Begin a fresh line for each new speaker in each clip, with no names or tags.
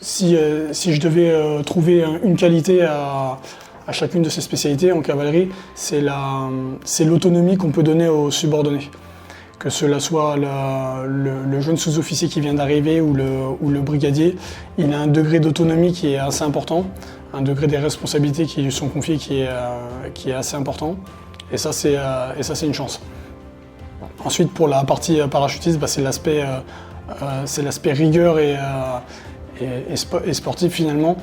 si je devais trouver une qualité à chacune de ces spécialités en cavalerie, c'est l'autonomie qu'on peut donner aux subordonnés. Que cela soit le jeune sous-officier qui vient d'arriver ou le brigadier, il a un degré d'autonomie qui est assez important, un degré des responsabilités qui lui sont confiées qui est assez important. Et ça, c'est une chance. Ensuite, pour la partie parachutiste, c'est l'aspect rigueur et sportif finalement.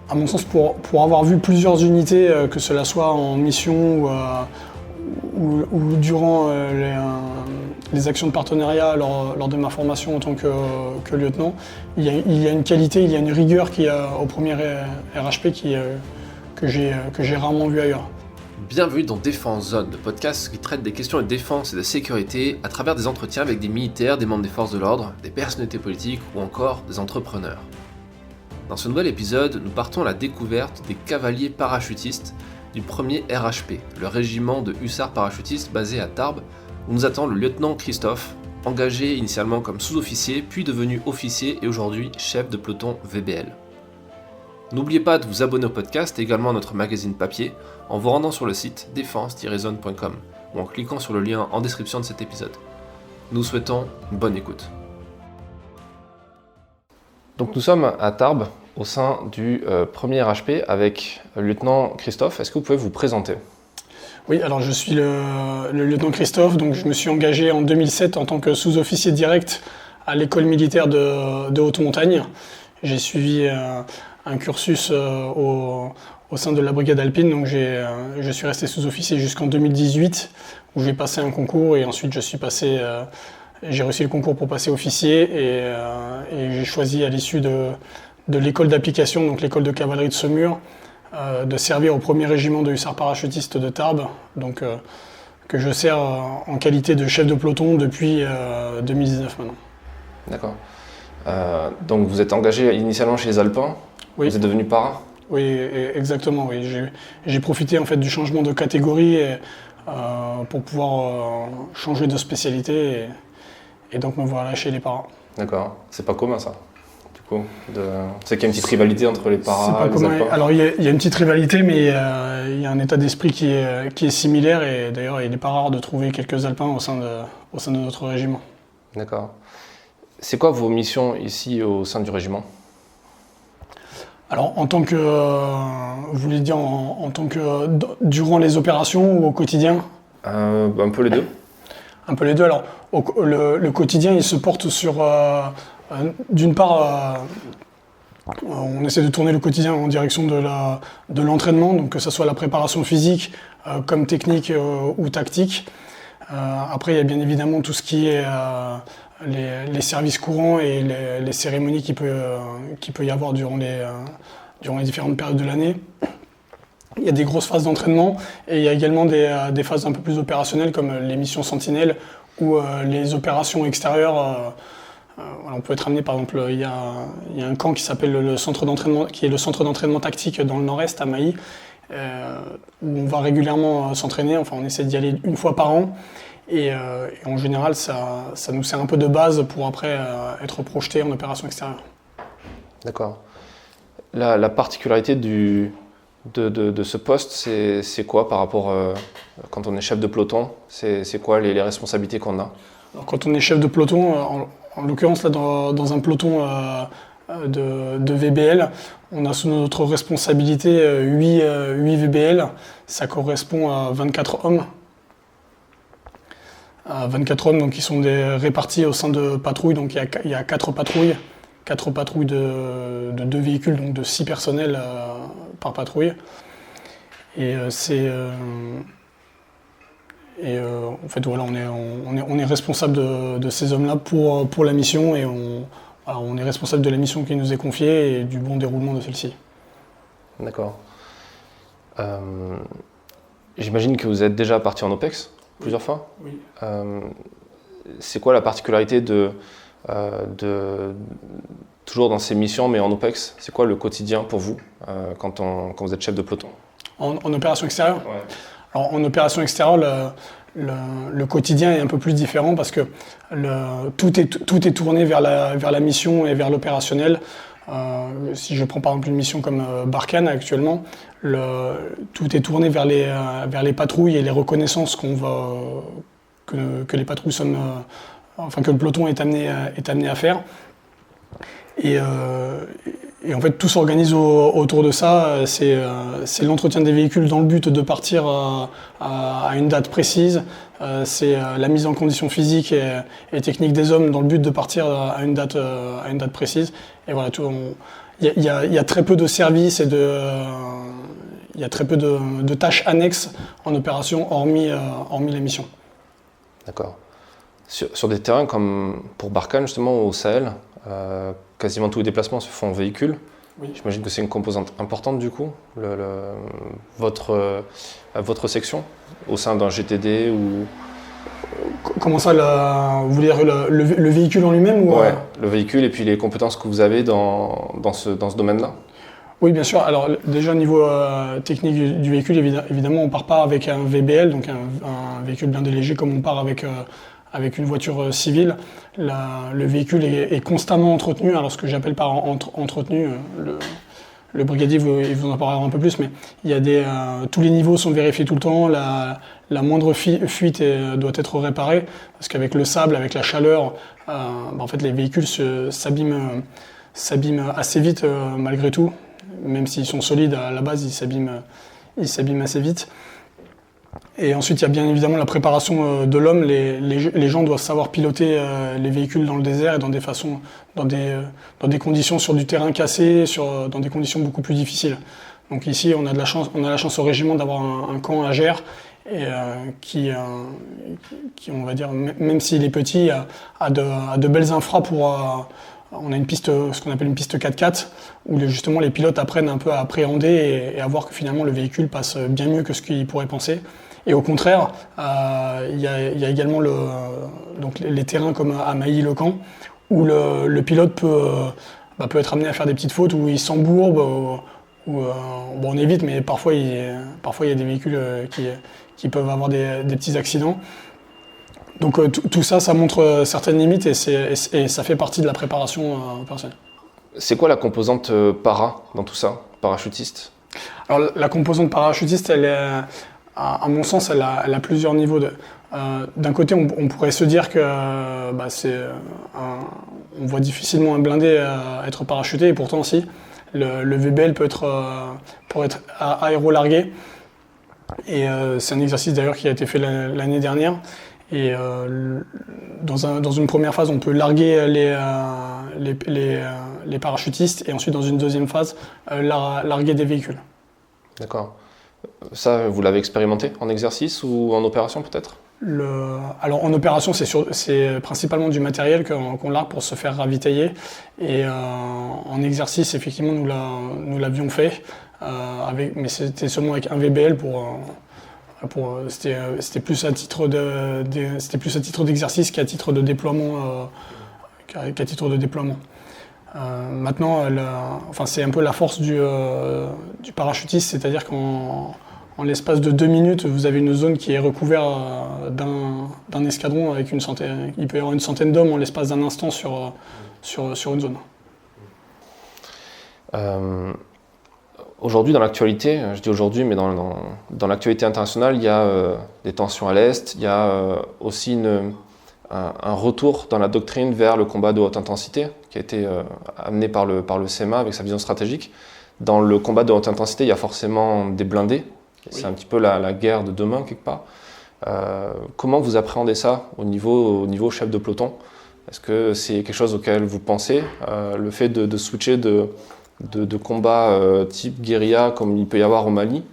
À mon sens, pour avoir vu plusieurs unités, que cela soit en mission ou durant les actions de partenariat lors de ma formation en tant que lieutenant, il y a une qualité, il y a une rigueur qui au premier RHP que j'ai rarement vu ailleurs.
Bienvenue dans Défense Zone, le podcast qui traite des questions de défense et de sécurité à travers des entretiens avec des militaires, des membres des forces de l'ordre, des personnalités politiques ou encore des entrepreneurs. Dans ce nouvel épisode, nous partons à la découverte des cavaliers parachutistes du premier RHP, le régiment de hussards parachutistes basé à Tarbes, où nous attend le lieutenant Christophe, engagé initialement comme sous-officier, puis devenu officier et aujourd'hui chef de peloton VBL. N'oubliez pas de vous abonner au podcast et également à notre magazine papier en vous rendant sur le site défense-zone.com ou en cliquant sur le lien en description de cet épisode. Nous souhaitons une bonne écoute. Donc nous sommes à Tarbes au sein du premier RHP avec le lieutenant Christophe. Est-ce que vous pouvez vous présenter ?
Oui, alors je suis le lieutenant Christophe, donc je me suis engagé en 2007 en tant que sous-officier direct à l'école militaire de haute montagne. J'ai suivi un cursus au sein de la brigade alpine, donc je suis resté sous-officier jusqu'en 2018 où j'ai passé un concours et ensuite j'ai réussi le concours pour passer officier et j'ai choisi à l'issue de l'école d'application, donc l'école de cavalerie de Saumur, de servir au premier régiment de hussards parachutistes de Tarbes, donc que je sers en qualité de chef de peloton depuis 2019 maintenant.
D'accord. Donc vous êtes engagé initialement chez les Alpins,
oui.
Vous êtes devenu para ?
Oui, exactement. Oui. J'ai profité en fait du changement de catégorie pour pouvoir changer de spécialité et donc me voilà chez les paras.
D'accord. C'est pas commun ça. Du coup, c'est qu'il y a une petite rivalité entre les paras et les Alpins.
Alors il y a une petite rivalité, mais il y a un état d'esprit qui est similaire et d'ailleurs il n'est pas rare de trouver quelques Alpins au sein de notre régiment. D'accord.
C'est quoi vos missions ici au sein du régiment ?
Alors, en tant que, vous voulez dire en tant que durant les opérations ou au quotidien ?
Un peu les deux.
Un peu les deux. Alors, le quotidien, il se porte sur, d'une part, on essaie de tourner le quotidien en direction de l'entraînement, donc que ce soit la préparation physique comme technique ou tactique. Après, il y a bien évidemment tout ce qui est les services courants et les cérémonies qu'il peut y avoir durant les différentes périodes de l'année. Il y a des grosses phases d'entraînement et il y a également des phases un peu plus opérationnelles comme les missions sentinelles ou les opérations extérieures. On peut être amené, par exemple, il y a un camp qui s'appelle le centre d'entraînement, qui est le centre d'entraînement tactique dans le nord-est à Mailly, où on va régulièrement s'entraîner. Enfin, on essaie d'y aller une fois par an. Et en général, ça nous sert un peu de base pour après être projeté en opération extérieure.
D'accord. La particularité de ce poste, c'est quoi par rapport quand on est chef de peloton ? C'est quoi les responsabilités qu'on a ?
Alors, quand on est chef de peloton, en l'occurrence là dans un peloton de VBL, on a sous notre responsabilité 8 VBL. Ça correspond à 24 hommes. 24 hommes donc, qui sont répartis au sein de patrouilles, donc il y a 4 patrouilles de 2 véhicules, donc de 6 personnels par patrouille. Et en fait voilà, on est responsable de ces hommes-là pour la mission et on est responsable de la mission qui nous est confiée et du bon déroulement de celle-ci.
D'accord. J'imagine que vous êtes déjà parti en OPEX ? Plusieurs fois ?
Oui.
C'est quoi la particularité toujours dans ces missions, mais en OPEX, c'est quoi le quotidien pour vous quand vous êtes chef de peloton ?
En opération extérieure ?
Ouais.
Alors, en opération extérieure, le quotidien est un peu plus différent parce que tout est tourné vers la mission et vers l'opérationnel. Si je prends par exemple une mission comme Barkhane actuellement, tout est tourné vers les patrouilles et les reconnaissances que les patrouilles que le peloton est amené à faire. Et en fait, tout s'organise autour de ça. C'est l'entretien des véhicules dans le but de partir à une date précise. C'est la mise en condition physique et technique des hommes dans le but de partir à une date précise. Et voilà, il y a très peu de services et il y a très peu de tâches annexes en opération, hormis les missions.
D'accord. Sur des terrains comme pour Barkhane, justement, au Sahel, quasiment tous les déplacements se font en véhicule.
Oui.
J'imagine que c'est une composante importante du coup, votre section, au sein d'un GTD ou...
Comment ça, vous voulez dire le véhicule en lui-même ou
Ouais, le véhicule et puis les compétences que vous avez dans ce domaine-là.
Oui, bien sûr. Alors déjà au niveau technique du véhicule, évidemment, on part pas avec un VBL, donc un véhicule blindé léger comme on part avec une voiture civile. Le véhicule est constamment entretenu. Alors ce que j'appelle par entretenu, le brigadier il vous en parlera un peu plus, mais il y a tous les niveaux sont vérifiés tout le temps. La moindre fuite doit être réparée parce qu'avec le sable, avec la chaleur, en fait les véhicules s'abîment assez vite malgré tout. Même s'ils sont solides à la base, ils s'abîment assez vite. Et ensuite, il y a bien évidemment la préparation de l'homme. Les gens doivent savoir piloter les véhicules dans le désert et dans des conditions sur du terrain cassé, dans des conditions beaucoup plus difficiles. Donc ici, on a la chance au régiment d'avoir un camp à Gers et qui, on va dire, même s'il est petit, a de belles infras pour... On a une piste, ce qu'on appelle une piste 4x4, où justement les pilotes apprennent un peu à appréhender et à voir que finalement le véhicule passe bien mieux que ce qu'ils pourraient penser. Et au contraire, il y a également donc les terrains comme à Mailly-le-Camp, où le pilote peut être amené à faire des petites fautes, où il s'embourbe, on évite, mais parfois il y a des véhicules qui peuvent avoir des petits accidents. Donc tout ça, ça montre certaines limites et ça fait partie de la préparation opérationnelle.
C'est quoi la composante para dans tout ça, parachutiste?
Alors la composante parachutiste, elle est, à mon sens, elle a plusieurs niveaux. D'un côté, on pourrait se dire que on voit difficilement un blindé être parachuté, et pourtant si, le VBL peut être aérolargué. Et c'est un exercice d'ailleurs qui a été fait l'année dernière. Et dans une première phase, on peut larguer les parachutistes et ensuite dans une deuxième phase, larguer des véhicules.
D'accord. Ça, vous l'avez expérimenté en exercice ou en opération peut-être?
Alors en opération, c'est principalement du matériel qu'on largue pour se faire ravitailler. Et en exercice, effectivement, nous l'avions fait, mais c'était seulement avec un VBL c'était plus à titre d'exercice qu'à titre de déploiement. Maintenant, c'est un peu la force du parachutiste, c'est-à-dire qu'en l'espace de 2 minutes, vous avez une zone qui est recouverte d'un escadron avec une centaine. Il peut y avoir une centaine d'hommes en l'espace d'un instant sur une zone.
Aujourd'hui, dans l'actualité, je dis aujourd'hui, mais dans l'actualité internationale, il y a des tensions à l'Est, il y a aussi un retour dans la doctrine vers le combat de haute intensité, qui a été amené par le CEMA avec sa vision stratégique. Dans le combat de haute intensité, il y a forcément des blindés, c'est un petit peu la guerre de demain, quelque part. Comment vous appréhendez ça au niveau chef de peloton? Est-ce que c'est quelque chose auquel vous pensez, le fait de switcher de combats type guérilla comme il peut y avoir au Mali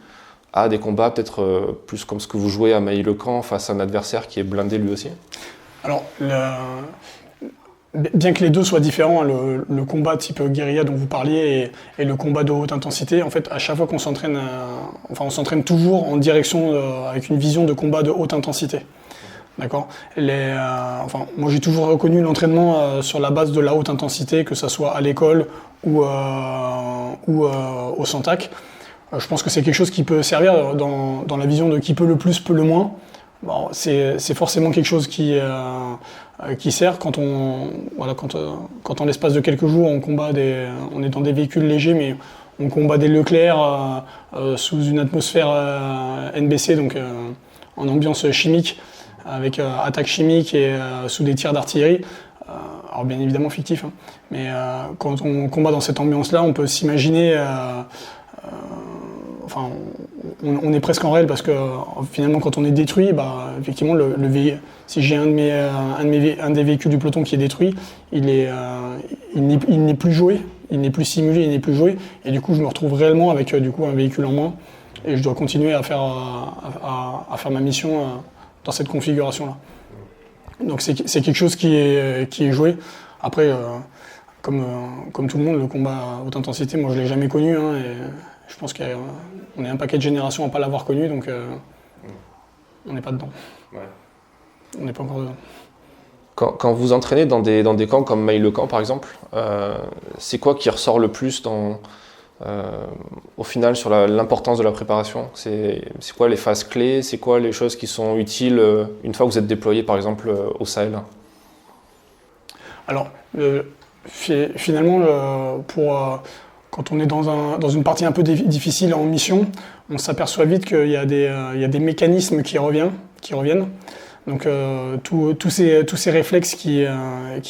à des combats peut-être plus comme ce que vous jouez à Mailly-le-Camp face à un adversaire qui est blindé lui aussi?
Alors, bien que les deux soient différents, le combat type guérilla dont vous parliez et le combat de haute intensité, en fait, à chaque fois qu'on s'entraîne, on s'entraîne toujours en direction avec une vision de combat de haute intensité. D'accord. Moi j'ai toujours reconnu l'entraînement sur la base de la haute intensité, que ce soit à l'école ou au Santac. Je pense que c'est quelque chose qui peut servir dans la vision de qui peut le plus, peut le moins. Bon, c'est forcément quelque chose qui sert quand en l'espace de quelques jours on est dans des véhicules légers, mais on combat des Leclerc sous une atmosphère NBC, donc en ambiance chimique, avec attaque chimique et sous des tirs d'artillerie. Alors bien évidemment fictif, hein, mais quand on combat dans cette ambiance-là, on peut s'imaginer. On est presque en réel parce que finalement, quand on est détruit, effectivement, si j'ai un des véhicules du peloton qui est détruit, il n'est plus joué, il n'est plus simulé, il n'est plus joué, et du coup, je me retrouve réellement avec un véhicule en moins, et je dois continuer à faire ma mission dans cette configuration-là. Donc c'est quelque chose qui est joué. Après, comme tout le monde, le combat à haute intensité, moi je l'ai jamais connu, hein, et je pense qu'on est un paquet de générations à ne pas l'avoir connu, donc on n'est pas dedans. Ouais. On n'est pas encore dedans.
Quand vous entraînez dans des camps comme Maille-le-Camp par exemple, c'est quoi qui ressort le plus au final sur l'importance de la préparation? C'est quoi les phases clés? C'est quoi les choses qui sont utiles une fois que vous êtes déployé par exemple au Sahel?
Alors finalement, quand on est dans une partie un peu difficile en mission, on s'aperçoit vite qu'il y a des mécanismes qui reviennent. Donc tous ces réflexes qui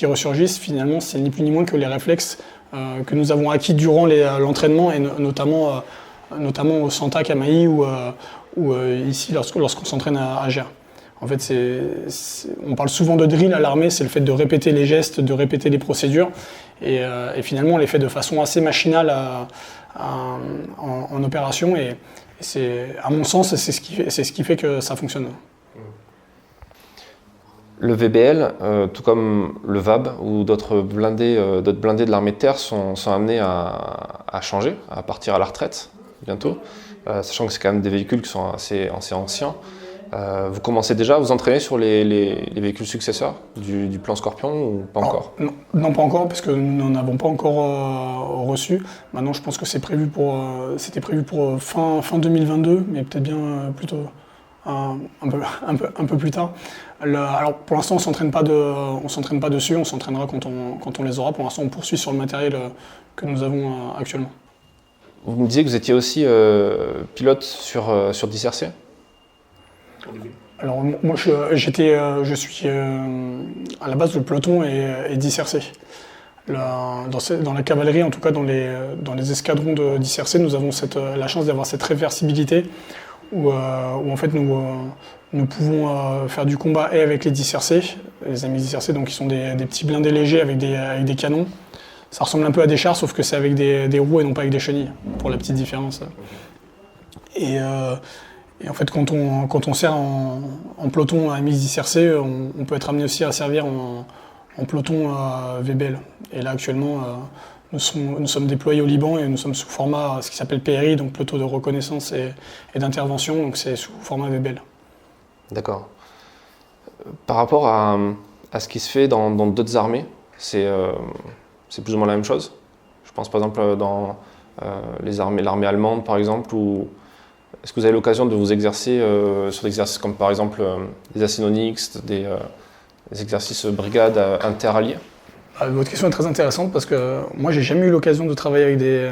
ressurgissent, finalement, c'est ni plus ni moins que les réflexes que nous avons acquis durant l'entraînement, et notamment au Santac à Mailly ou ici lorsqu'on s'entraîne à Gers. En fait, on parle souvent de drill à l'armée, c'est le fait de répéter les gestes, de répéter les procédures, et finalement on les fait de façon assez machinale en opération, et à mon sens, c'est ce qui fait que ça fonctionne.
Le VBL, tout comme le VAB ou d'autres blindés de l'armée de terre sont amenés à changer, à partir à la retraite bientôt, sachant que c'est quand même des véhicules qui sont assez anciens. Vous commencez déjà à vous entraîner sur les véhicules successeurs du plan Scorpion ou pas encore?
Non, pas encore, parce que nous n'en avons pas encore reçu. Maintenant, je pense que c'était prévu pour fin 2022, mais peut-être bien plutôt un peu plus tard. Alors pour l'instant, on s'entraîne pas dessus, on s'entraînera quand on les aura. Pour l'instant, on poursuit sur le matériel que nous avons actuellement.
Vous me disiez que vous étiez aussi pilote sur Dissercé?
Alors moi je suis à la base le peloton est dissersé. Dans la cavalerie, en tout cas dans les escadrons de dissersé, nous avons la chance d'avoir cette réversibilité où en fait nous pouvons faire du combat et avec les dissersés, les amis dissersés, donc qui sont des petits blindés légers avec des canons. Ça ressemble un peu à des chars, sauf que c'est avec des roues et non pas avec des chenilles, pour la petite différence. Et en fait, quand on sert en peloton à MX dissersé, on peut être amené aussi à servir en peloton VBL. Et là, actuellement, nous sommes déployés au Liban et nous sommes sous format ce qui s'appelle PRI, donc peloton de reconnaissance et d'intervention, donc c'est sous format VBL.
D'accord. Par rapport à ce qui se fait dans d'autres armées, c'est plus ou moins la même chose? Je pense par exemple dans l'armée allemande, par exemple, ou est-ce que vous avez l'occasion de vous exercer sur des exercices comme par exemple des Asinonix, des exercices brigades interalliés?
Votre question est très intéressante parce que moi j'ai jamais eu l'occasion de travailler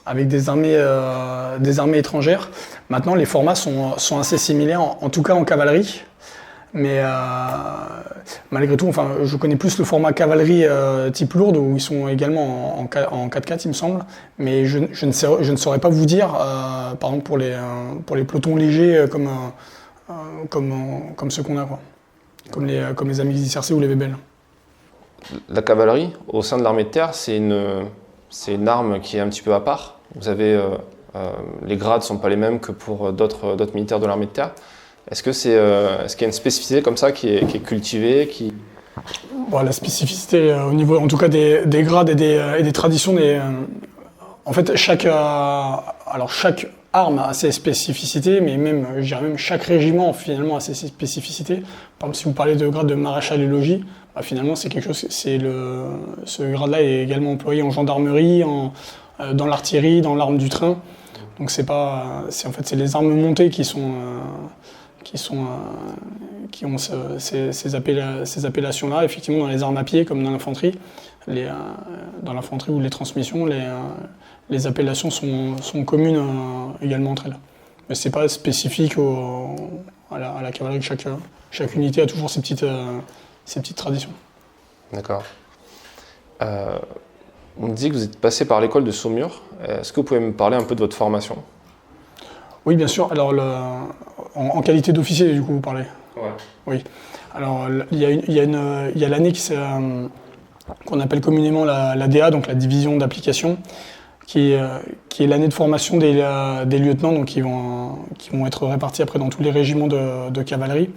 avec des armées étrangères. Maintenant les formats sont assez similaires, en tout cas en cavalerie. Mais malgré tout, enfin, je connais plus le format cavalerie type lourde où ils sont également en 4x4 il me semble. Mais je ne saurais pas vous dire, par exemple pour les pelotons légers comme ceux qu'on a, quoi. Comme les amis dissersés ou les VBL.
La cavalerie, au sein de l'armée de terre, c'est une arme qui est un petit peu à part. Vous avez les grades ne sont pas les mêmes que pour d'autres militaires de l'armée de terre. Est-ce qu'il y a une spécificité comme ça qui est cultivée
Bon, la spécificité au niveau, en tout cas, des grades et des traditions, en fait, chaque arme a ses spécificités, mais je dirais même chaque régiment finalement a ses spécificités. Par exemple, si vous parlez de grade de maréchal et logis, finalement c'est quelque chose. Ce grade-là est également employé en gendarmerie, dans l'artillerie, dans l'arme du train. Donc c'est les armes montées qui sont qui ont ces appellations-là. Effectivement, dans les armes à pied, comme dans l'infanterie, dans l'infanterie ou les transmissions, les appellations sont communes également entre elles. Mais ce n'est pas spécifique à la cavalerie. Chaque unité a toujours ses petites traditions.
D'accord. On me dit que vous êtes passé par l'école de Saumur. Est-ce que vous pouvez me parler un peu de votre formation ?
Oui, bien sûr. Alors, en qualité d'officier, du coup, vous parlez ?
Ouais.
Oui. Alors, il y a l'année qu'on appelle communément la DA, donc la division d'application, qui est l'année de formation des lieutenants, donc qui vont être répartis après dans tous les régiments de cavalerie.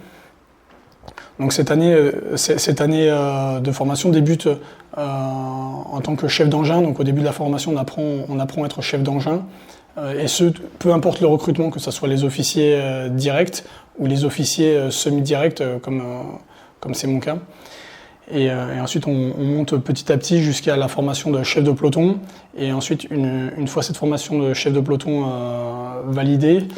Donc cette année de formation débute en tant que chef d'engin. Donc au début de la formation, on apprend à être chef d'engin. Et peu importe le recrutement, que ce soit les officiers directs ou les officiers semi-directs, comme c'est mon cas. Et ensuite, on monte petit à petit jusqu'à la formation de chef de peloton. Et ensuite, une fois cette formation de chef de peloton validée,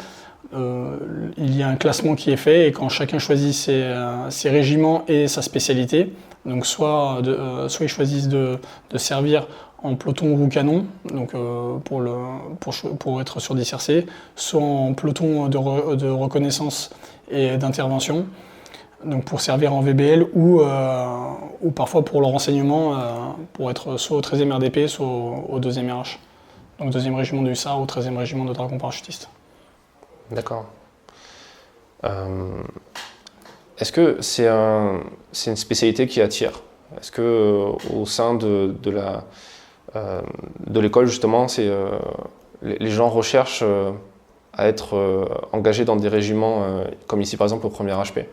il y a un classement qui est fait. Et quand chacun choisit ses régiments et sa spécialité, donc soit ils choisissent de servir en peloton roue canon, donc pour être sur des CRC, soit en peloton de reconnaissance et d'intervention, donc pour servir en VBL ou parfois pour le renseignement, pour être soit au 13e RDP, soit au 2e RH, donc 2e régiment du SAR ou 13e régiment de dragons parachutistes.
D'accord. Est-ce que c'est une spécialité qui attire ? Est-ce que au sein de l'école, justement, les gens recherchent à être engagés dans des régiments comme ici, par exemple, au 1er HP ?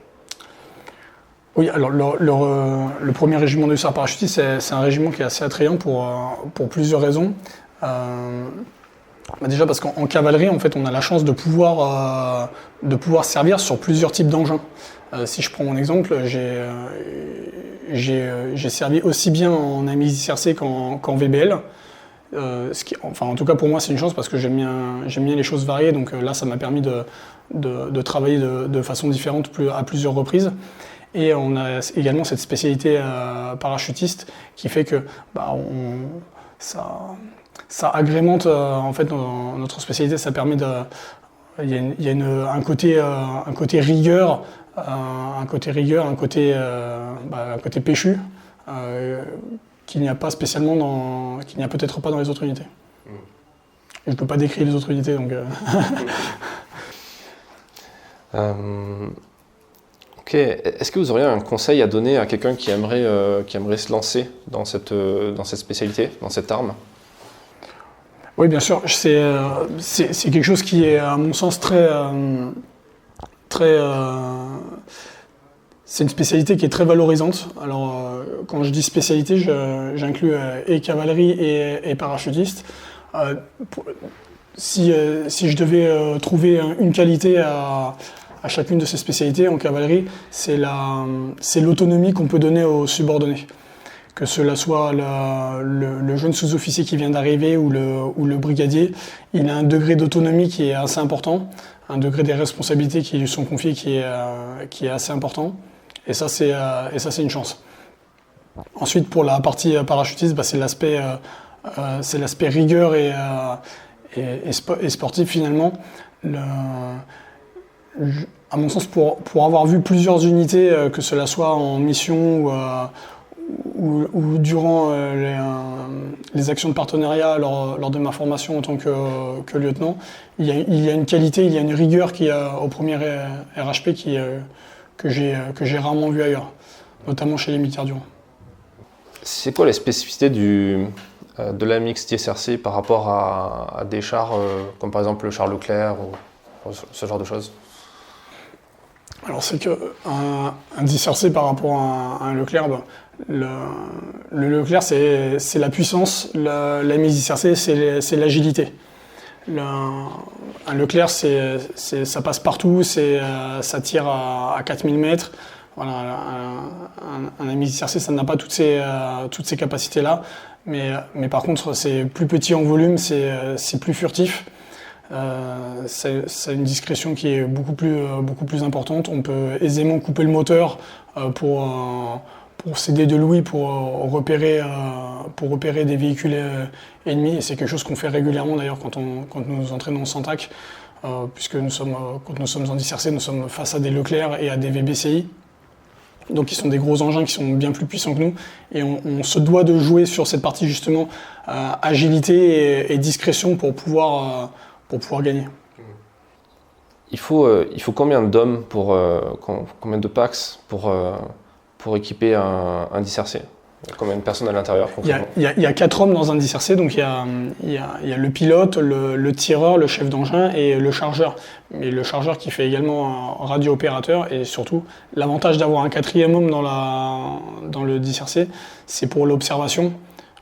Oui, alors le 1er régiment du SAR parachutiste, c'est un régiment qui est assez attrayant pour plusieurs raisons. Déjà parce qu'en cavalerie, en fait, on a la chance de pouvoir servir sur plusieurs types d'engins. Si je prends mon exemple, j'ai servi aussi bien en AMI-CRC qu'en VBL. En tout cas pour moi c'est une chance parce que j'aime bien les choses variées, donc là ça m'a permis de travailler de façon différente à plusieurs reprises. Et on a également cette spécialité parachutiste qui fait que ça agrémente en fait notre spécialité. Ça permet il y a un côté rigueur, un côté péchu qu'il n'y a pas spécialement qu'il n'y a peut-être pas dans les autres unités. Je ne peux pas décrire les autres unités, donc.
Ok. Est-ce que vous auriez un conseil à donner à quelqu'un qui aimerait se lancer dans cette spécialité, dans cette arme ?
Oui, bien sûr. C'est quelque chose qui est, à mon sens, c'est une spécialité qui est très valorisante. Alors, quand je dis spécialité, j'inclus et cavalerie et parachutiste. Si je devais trouver une qualité à chacune de ces spécialités en cavalerie, c'est l'autonomie qu'on peut donner aux subordonnés. Que cela soit le jeune sous-officier qui vient d'arriver ou le brigadier, il a un degré d'autonomie qui est assez important, un degré des responsabilités qui lui sont confiées qui est assez important. Et ça, c'est une chance. Ensuite, pour la partie parachutiste, c'est l'aspect rigueur et sportif finalement. À mon sens, pour avoir vu plusieurs unités, que cela soit en mission ou durant les actions de partenariat lors de ma formation en tant que lieutenant, il y a une qualité, il y a une rigueur au premier RHP que j'ai rarement vu ailleurs, notamment chez les militaires du rang.
C'est quoi les spécificités de l'AMX TSRC par rapport à des chars comme par exemple le char Leclerc ou ce genre de choses ?
Alors c'est qu'un TSRC par rapport à un Leclerc, le Leclerc c'est la puissance, l'AMX TSRC c'est l'agilité. Un Leclerc ça passe partout, ça tire à 4000 mètres. Voilà, un AMX TSRC ça n'a pas toutes ces capacités là, mais par contre c'est plus petit en volume, c'est plus furtif. Ça a une discrétion qui est beaucoup plus importante. On peut aisément couper le moteur pour s'aider de l'ouïe pour repérer des véhicules ennemis. Et c'est quelque chose qu'on fait régulièrement d'ailleurs quand nous nous entraînons sans TAC, puisque quand nous sommes en dissercé, nous sommes face à des Leclerc et à des VBCI. Donc qui sont des gros engins qui sont bien plus puissants que nous. Et on se doit de jouer sur cette partie justement agilité et discrétion pour pouvoir gagner.
Il faut combien d'hommes combien de PAX pour équiper un dissercé? Combien de personnes à l'intérieur?
Il y a 4 hommes dans un dissercé, donc il y a le pilote, le tireur, le chef d'engin et le chargeur. Mais le chargeur qui fait également un radio-opérateur, et surtout l'avantage d'avoir un 4e homme dans le dissercé, c'est pour l'observation.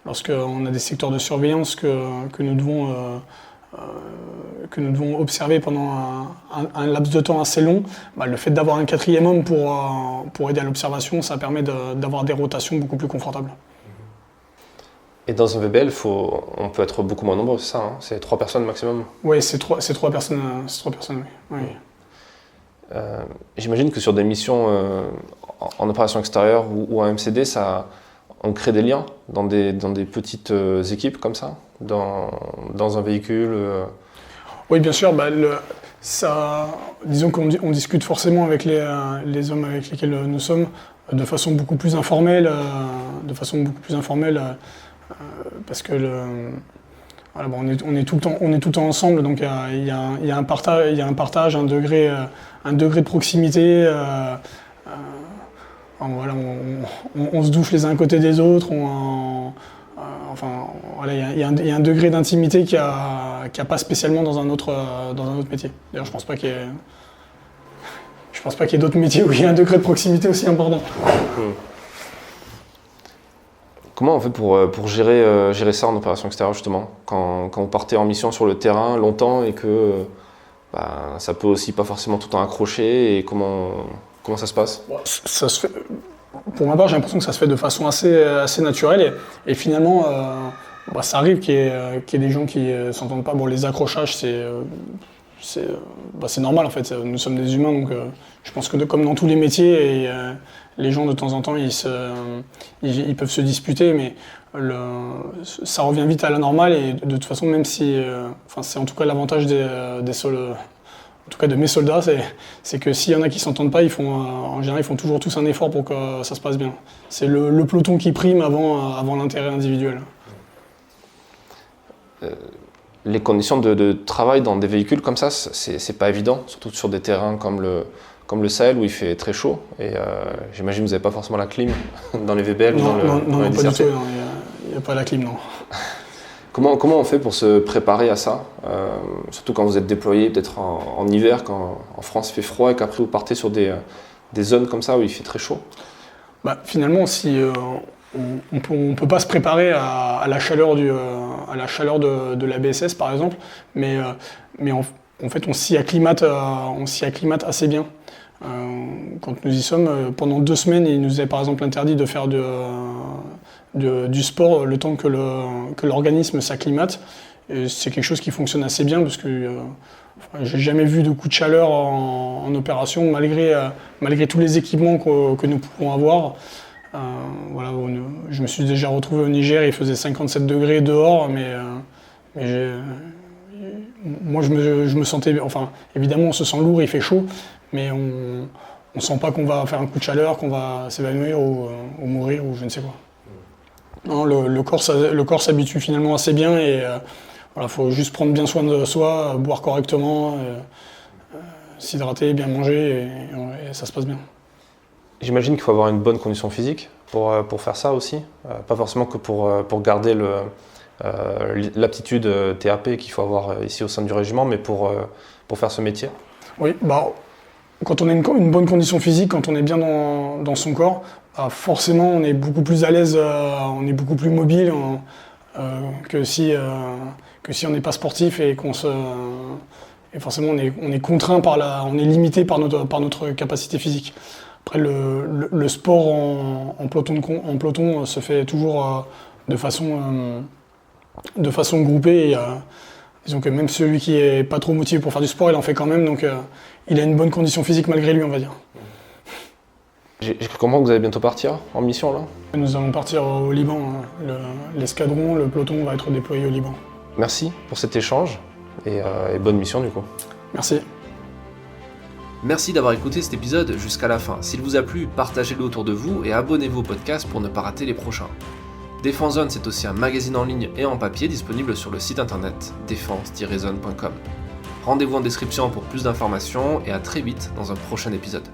Lorsqu'on a des secteurs de surveillance que nous devons observer pendant un laps de temps assez long, le fait d'avoir un 4e homme pour aider à l'observation, ça permet d'avoir des rotations beaucoup plus confortables.
Et dans un VBL, on peut être beaucoup moins nombreux, c'est ça, hein? C'est 3 personnes maximum?
Oui, c'est 3 personnes, oui.
J'imagine que sur des missions en opération extérieure ou en MCD, on crée des liens dans des petites équipes comme ça, dans un véhicule.
Oui, bien sûr. Disons qu'on discute forcément avec les hommes avec lesquels nous sommes de façon beaucoup plus informelle, parce que on est tout le temps ensemble, donc il y a un partage, un degré de proximité. On se douche les uns à côté des autres. Il y a un degré d'intimité qu'il n'y a pas spécialement dans un autre métier. D'ailleurs, je pense pas qu'il y ait d'autres métiers où il y a un degré de proximité aussi important.
Comment on fait pour gérer ça en opération extérieure, justement, quand vous partez en mission sur le terrain longtemps et que ça peut aussi pas forcément tout le temps accrocher, et comment ça se passe?
Ça se fait. Pour ma part, j'ai l'impression que ça se fait de façon assez naturelle et finalement, ça arrive qu'il y ait des gens qui s'entendent pas. Bon, les accrochages, c'est normal en fait. Nous sommes des humains, donc je pense que comme dans tous les métiers, les gens de temps en temps, ils peuvent se disputer, mais ça revient vite à la normale. Et de toute façon, même si, c'est en tout cas l'avantage des sols. En tout cas de mes soldats, c'est que s'il y en a qui ne s'entendent pas, en général, ils font toujours tous un effort pour que ça se passe bien. C'est le peloton qui prime avant l'intérêt individuel.
Les conditions de travail dans des véhicules comme ça, c'est pas évident, surtout sur des terrains comme le Sahel où il fait très chaud. Et j'imagine que vous n'avez pas forcément la clim dans les VBL ou dans les
pas du tout.
dissertés.
Il n'y a pas la clim, non.
Comment on fait pour se préparer à ça, surtout quand vous êtes déployé peut-être en hiver, quand en France il fait froid et qu'après vous partez sur des zones comme ça où il fait très chaud?
Finalement, si on peut pas se préparer à la chaleur de la BSS par exemple, mais en fait on s'y acclimate assez bien. Quand nous y sommes, pendant 2 semaines, il nous est par exemple interdit de faire du sport le temps que l'organisme s'acclimate. Et c'est quelque chose qui fonctionne assez bien parce que j'ai jamais vu de coup de chaleur en opération malgré tous les équipements que nous pouvons avoir. Je me suis déjà retrouvé au Niger, il faisait 57 degrés dehors, mais moi je me sentais, évidemment on se sent lourd, il fait chaud, mais on ne sent pas qu'on va faire un coup de chaleur, qu'on va s'évanouir ou mourir ou je ne sais quoi. Non, le corps s'habitue finalement assez bien et faut juste prendre bien soin de soi, boire correctement, s'hydrater, bien manger et ça se passe bien.
J'imagine qu'il faut avoir une bonne condition physique pour faire ça aussi, pas forcément que pour garder l'aptitude TAP qu'il faut avoir ici au sein du régiment, mais pour faire ce métier. Oui,
quand on a une bonne condition physique, quand on est bien dans son corps, forcément on est beaucoup plus à l'aise, on est beaucoup plus mobile que si on n'est pas sportif et forcément on est contraint on est limité par notre capacité physique. Après le sport en peloton se fait toujours de façon groupée. Et, disons que même celui qui est pas trop motivé pour faire du sport, il en fait quand même, donc il a une bonne condition physique malgré lui, on va dire.
J'ai cru comprendre que vous allez bientôt partir en mission là.
Nous allons partir au Liban, l'escadron, le peloton va être déployé au Liban.
Merci pour cet échange et bonne mission du coup.
Merci.
Merci d'avoir écouté cet épisode jusqu'à la fin. S'il vous a plu, partagez-le autour de vous et abonnez-vous au podcast pour ne pas rater les prochains. Défense Zone, c'est aussi un magazine en ligne et en papier disponible sur le site internet défense-zone.com. Rendez-vous en description pour plus d'informations et à très vite dans un prochain épisode.